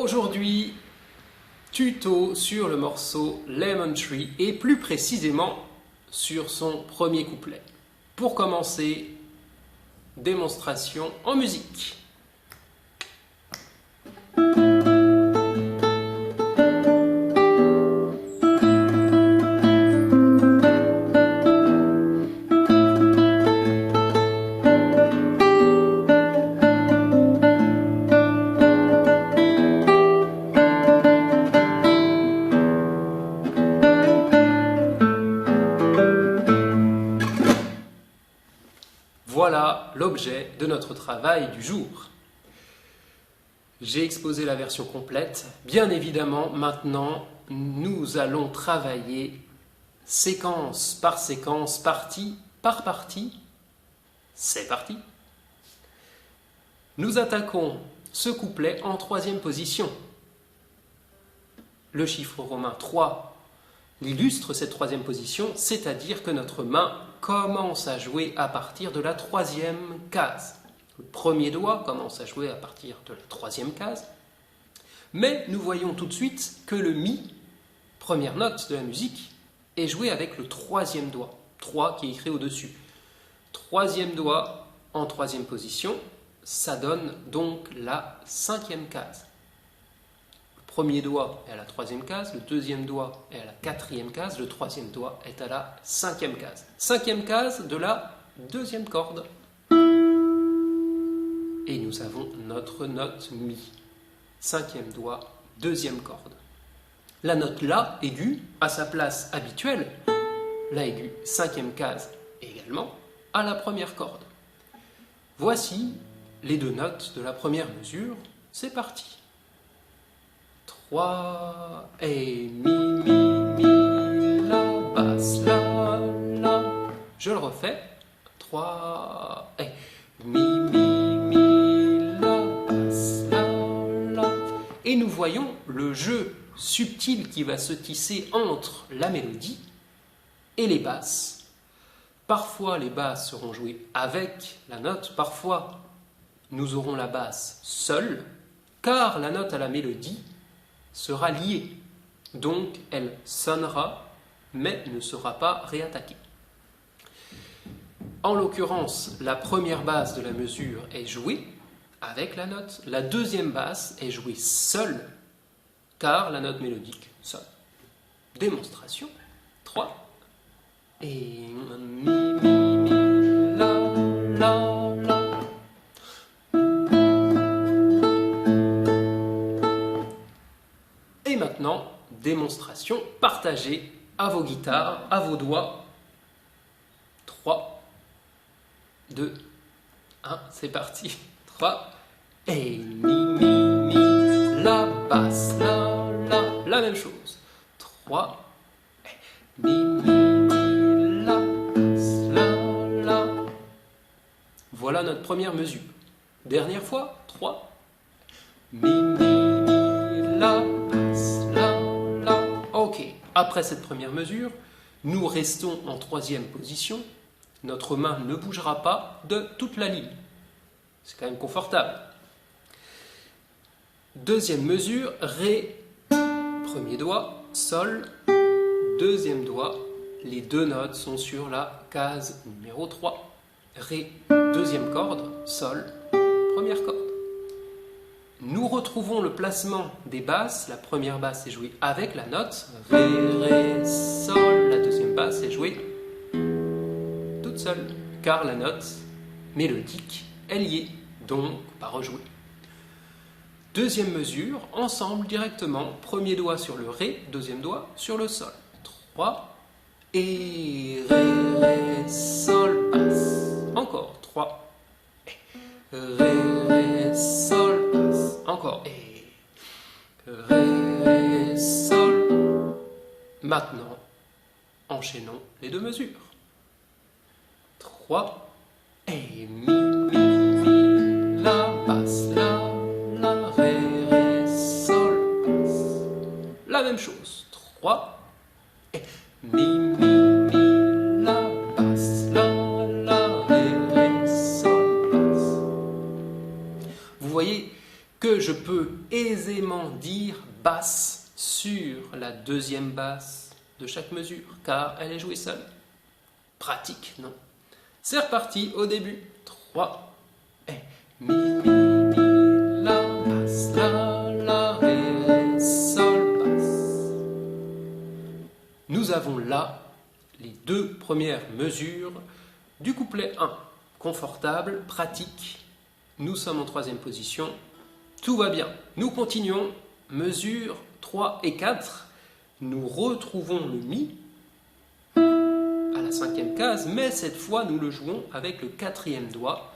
Aujourd'hui, tuto sur le morceau Lemon Tree et plus précisément sur son premier couplet. Pour commencer, démonstration en musique. Voilà l'objet de notre travail du jour. J'ai exposé la version complète. Bien évidemment, maintenant, nous allons travailler séquence par séquence, partie par partie. C'est parti. Nous attaquons ce couplet en troisième position. Le chiffre romain 3 illustre cette troisième position, c'est-à-dire que notre main commence à jouer à partir de la troisième case. Le premier doigt commence à jouer à partir de la troisième case, mais nous voyons tout de suite que le mi, première note de la musique, est joué avec le troisième doigt, 3 qui est écrit au-dessus. Troisième doigt en troisième position, ça donne donc la cinquième case. Le premier doigt est à la troisième case, le deuxième doigt est à la quatrième case, le troisième doigt est à la cinquième case. Cinquième case de la deuxième corde. Et nous avons notre note Mi. Cinquième doigt, deuxième corde. La note La aiguë, à sa place habituelle, La aiguë, cinquième case également, à la première corde. Voici les deux notes de la première mesure. C'est parti. 3 et mi, la, basse, la. Je le refais. 3 et mi, la, basse, la. Et nous voyons le jeu subtil qui va se tisser entre la mélodie et les basses. Parfois, les basses seront jouées avec la note, parfois, nous aurons la basse seule, car la note à la mélodie sera liée, donc elle sonnera, mais ne sera pas réattaquée. En l'occurrence, la première basse de la mesure est jouée avec la note, la deuxième basse est jouée seule, car la note mélodique sonne. Démonstration, 3, et mi, la. Et maintenant, démonstration partagée à vos guitares, à vos doigts. 3, 2, 1, c'est parti. 3, et mi, la, basse, la. La même chose. 3, et mi, la, basse, la. Voilà notre première mesure. Dernière fois, 3, mi, la. Ok, après cette première mesure, nous restons en troisième position. Notre main ne bougera pas de toute la ligne. C'est quand même confortable. Deuxième mesure, Ré, premier doigt, Sol, deuxième doigt. Les deux notes sont sur la case numéro 3. Ré, deuxième corde, Sol, première corde. Nous retrouvons le placement des basses. La première basse est jouée avec la note. Ré, Sol. La deuxième basse est jouée toute seule, car la note mélodique est liée, donc pas rejouée. Deuxième mesure, ensemble directement. Premier doigt sur le Ré, deuxième doigt sur le Sol. 3, et Ré, Sol, basse. Encore, 3, Ré, Sol, basse. Encore, et Ré, Sol. Maintenant, enchaînons les deux mesures. 3, et mi, la, basse, la, Ré, Sol, basse. La même chose. 3, et mi, la, basse, la, Ré, Sol, basse. Vous voyez que je peux aisément dire basse sur la deuxième basse de chaque mesure, car elle est jouée seule. Pratique, non? C'est reparti au début. 3 et mi, mi, mi, la, basse, la, ré, sol, basse. Nous avons là les deux premières mesures du couplet 1. Confortable, pratique. Nous sommes en troisième position. Tout va bien. Nous continuons. Mesures 3 et 4. Nous retrouvons le mi à la cinquième case, mais cette fois nous le jouons avec le quatrième doigt,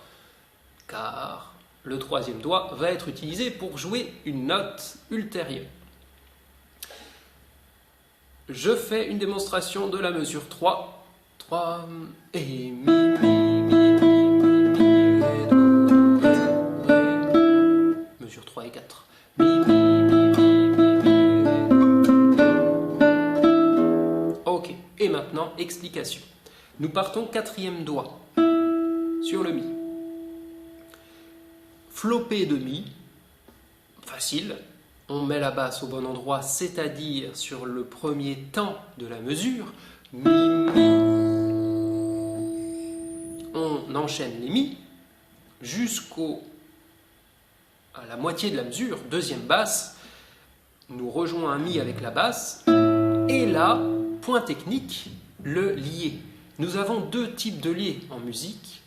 car le troisième doigt va être utilisé pour jouer une note ultérieure. Je fais une démonstration de la mesure 3. 3 et mi, mi, mi, mi, mi, ré, do, ré, ré. Mesure 3 et 4. Mi, mi, mi, mi, mi, ré, do. Ok, et maintenant, explication. Nous partons quatrième doigt sur le mi. Flopé de mi, facile. On met la basse au bon endroit, c'est-à-dire sur le premier temps de la mesure. Mi, mi. On enchaîne les mi jusqu'à la moitié de la mesure, deuxième basse. Nous rejoignons un mi avec la basse. Et là, point technique, le lié. Nous avons deux types de liés en musique.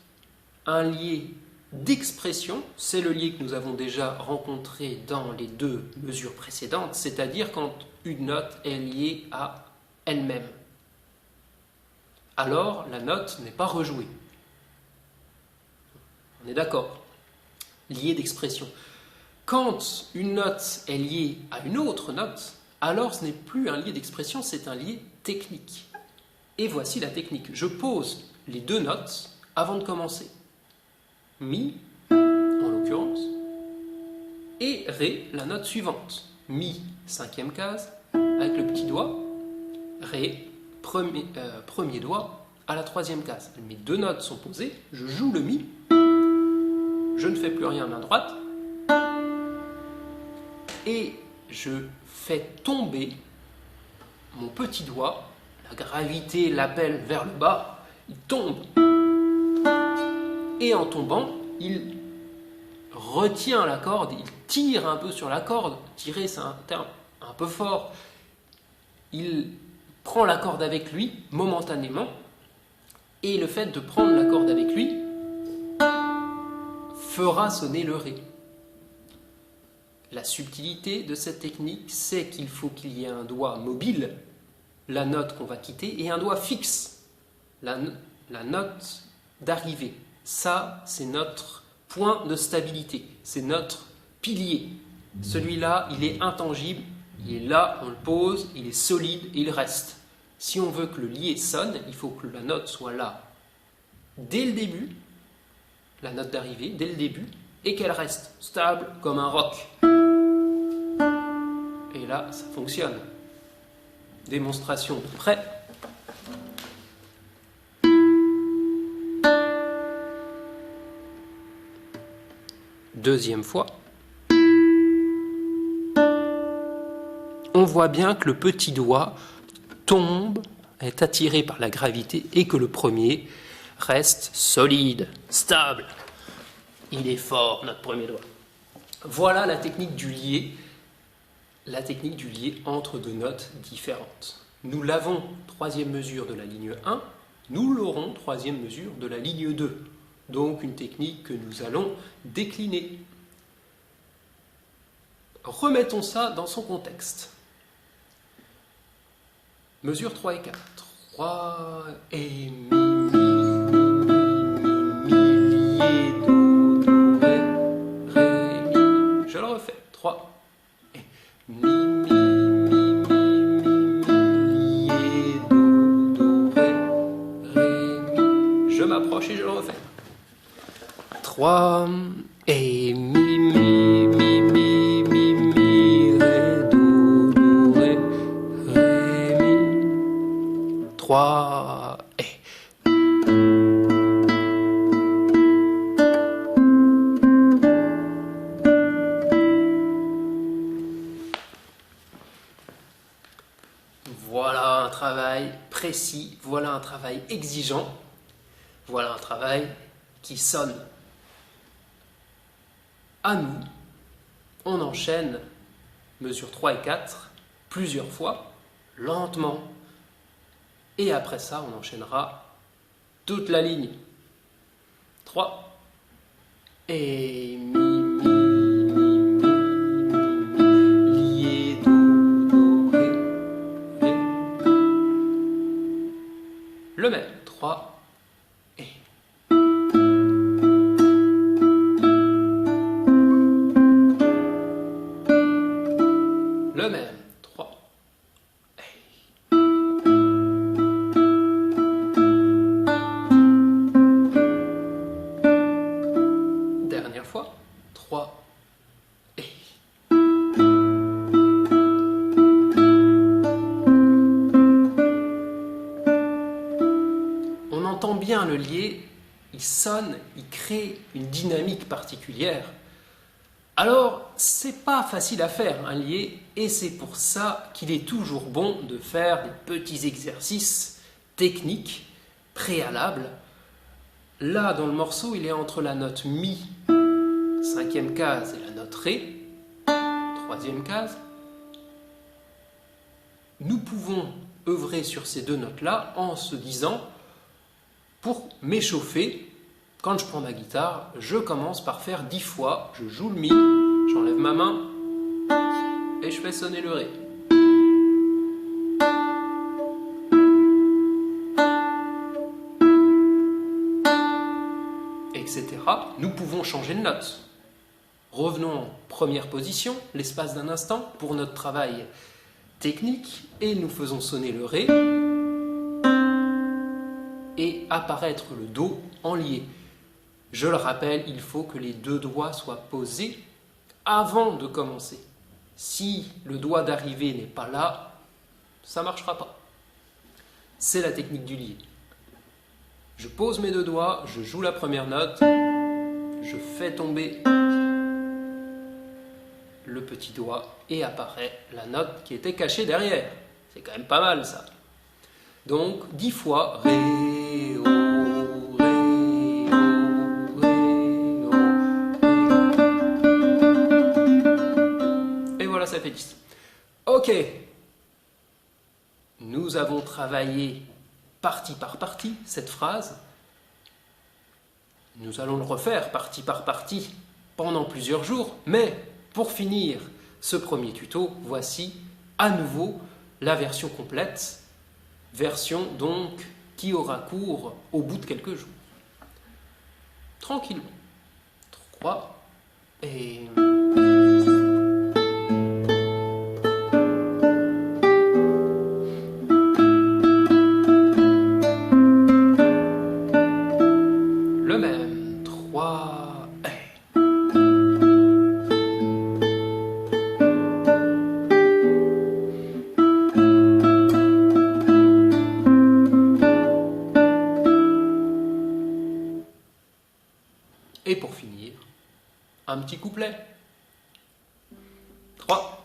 Un lié d'expression, c'est le lié que nous avons déjà rencontré dans les deux mesures précédentes, c'est-à-dire quand une note est liée à elle-même. Alors, la note n'est pas rejouée. On est d'accord? Lié d'expression. Quand une note est liée à une autre note, alors ce n'est plus un lié d'expression, c'est un lié technique. Et voici la technique. Je pose les deux notes avant de commencer. Mi, en l'occurrence, et Ré, la note suivante. Mi, cinquième case, avec le petit doigt. Ré, premier doigt, à la troisième case. Mes deux notes sont posées, je joue le Mi. Je ne fais plus rien à main droite. Et je fais tomber mon petit doigt. La gravité l'appelle vers le bas. Il tombe. Et en tombant, il retient la corde, il tire un peu sur la corde. Tirer, c'est un terme un peu fort. Il prend la corde avec lui momentanément. Et le fait de prendre la corde avec lui fera sonner le Ré. La subtilité de cette technique, c'est qu'il faut qu'il y ait un doigt mobile, la note qu'on va quitter, et un doigt fixe, la note d'arrivée. Ça, c'est notre point de stabilité, c'est notre pilier. Celui-là, il est intangible, il est là, on le pose, il est solide et il reste. Si on veut que le lié sonne, il faut que la note soit là dès le début, la note d'arrivée, dès le début, et qu'elle reste stable comme un roc. Et là, ça fonctionne. Démonstration prêt. Deuxième fois. On voit bien que le petit doigt tombe, est attiré par la gravité et que le premier reste solide, stable. Il est fort, notre premier doigt. Voilà la technique du lié entre deux notes différentes. Nous l'avons, troisième mesure de la ligne 1, nous l'aurons, troisième mesure de la ligne 2. Donc une technique que nous allons décliner. Remettons ça dans son contexte. Mesure 3 et 4. 3 et mi, mi, mi, lié, do, do, ré, ré, mi. Je le refais. 3 et mi, mi, mi, mi, lié, do, do, ré, ré, mi. Je m'approche et je le refais. 3 et mi, mi, mi, mi, mi, mi, ré, do, do, ré, ré, mi. 3 et précis, voilà un travail exigeant, voilà un travail qui sonne. À nous, on enchaîne mesure 3 et 4 plusieurs fois, lentement. Et après ça, on enchaînera toute la ligne. 3 et mi, mi, mi, mi, lié, do, ré, ré. Le même. 3 et. Le même. 3 et. Dernière fois. 3 et. On entend bien le lié, il sonne, il crée une dynamique particulière. Alors, c'est pas facile à faire un lié, et c'est pour ça qu'il est toujours bon de faire des petits exercices techniques préalables. Là, dans le morceau, il est entre la note Mi, 5e case, et la note Ré, 3e case. Nous pouvons œuvrer sur ces deux notes-là en se disant, pour m'échauffer, quand je prends ma guitare, je commence par faire 10 fois, je joue le Mi, j'enlève ma main et je fais sonner le Ré. Etc. Nous pouvons changer de note. Revenons en première position, l'espace d'un instant, pour notre travail technique, et nous faisons sonner le Ré et apparaître le Do en lié. Je le rappelle, il faut que les deux doigts soient posés avant de commencer. Si le doigt d'arrivée n'est pas là, ça ne marchera pas. C'est la technique du lié. Je pose mes deux doigts, je joue la première note, je fais tomber le petit doigt et apparaît la note qui était cachée derrière. C'est quand même pas mal ça. Donc 10 fois Ré, O, Ré, O, Ré, O, Ré. Et voilà, ça fait 10. Ok. Nous avons travaillé partie par partie cette phrase. Nous allons le refaire partie par partie pendant plusieurs jours, mais pour finir ce premier tuto, voici à nouveau la version complète, version donc qui aura cours au bout de quelques jours. Tranquillement. 3 et... le même. 3 et... Et pour finir, un petit couplet. 3